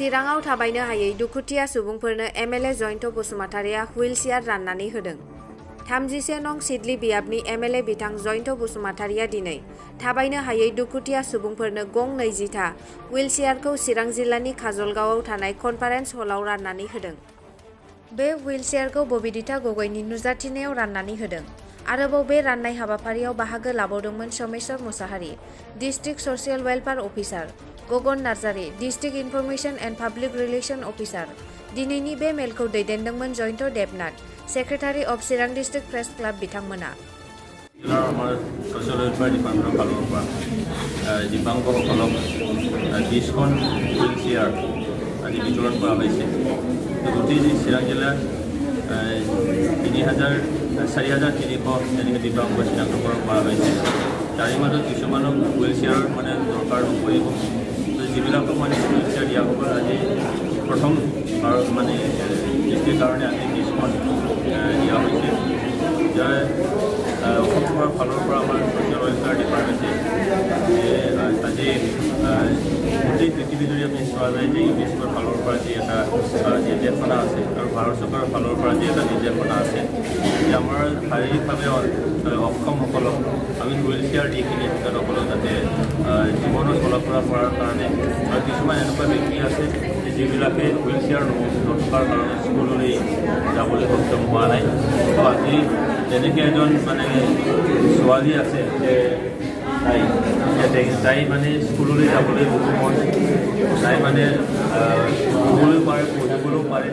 चिराङाव थाबायनो हायै दुखुथिया सुबुंफोरनो एमएलए जयन्त बसुमतारिया हुइलचेयार राननानै होदों। 31 नं सिडली बियाबनि एमएलए बिथां जयन्त बसुमतारिया दिनै थाबायनो हायै दुखुथिया सुबुंफोरनो गं 20 हुइलचेयारखौ चिरां जिल्लानि काजलगावआव थानाय कनफारेन्स हलाव राननानै होदों। बे हुइलचेयारखौ बबिदिता गगैनि नुजाथिनायाव राननानै होदों। आरोबाव बे राननाय हाबाफारियाव बाहागो लाबावदोंमोन Someswar Musahary, district social welfare officer, Gagan Narzary, district information and public relation officer. दिनैनि बे मेलखौ दैदेनदोंमोन Jayanta Debnath, secretary of Chirang district press club बिथांमोना। আমাৰ ছ'চিয়েল ৱেলফেয়াৰ ডিপাৰ্টমেণ্টৰ ফালৰ পৰা দিব্যাংগসকলক 20খন হুইলচেয়াৰ আজি বিতৰণ কৰা হৈছে। গোটেই চিৰাং জিলাত 4,300 তেনেকৈ দিব্যাংগ চিনাক্তকৰণ কৰা হৈছে। তাৰে মাজত কিছুমানক হুইলচেয়াৰৰ দৰকাৰ নপৰিব। যিবিলাকক হুইলচেয়াৰ দিয়া হ'ব আজি প্ৰথম দৃষ্টিৰ কাৰণে আজি 20খন দিয়া হৈছে। অসমৰ ফালৰ পৰা আমাৰ ছ'চিয়েল ৱেলফেয়াৰ ডিপাৰ্টমেণ্টে আজি গোটেই পৃথিৱীজুৰি আমি চোৱা যায় যে ইউনেস্কোৰ ফালৰ পৰা যি এটা নিৰ্দেশনা আছে আৰু ভাৰত চৰকাৰৰ ফালৰ পৰা যি এটা নিৰ্দেশনা আছে যে আমাৰ শাৰীৰিকভাৱে অক্ষমসকলক আমি হুইলচেয়াৰ দি কিনে তেখেতসকলক যাতে জীৱনত চলাফুৰা কৰাৰ কাৰণে আৰু কিছুমান এনেকুৱা ব্যক্তি আছে যিবিলাকে হুইলচেয়াৰ নথকাৰ কাৰণে স্কুললৈ যাবলৈ সক্ষম হোৱা নাই। আজি যেনেকৈ এজন ছোৱালী আছে যে তাই স্কুললৈ যাবলৈ বহু মন তাই শুবলৈ পাৰে, পঢ়িবলৈও পাৰে।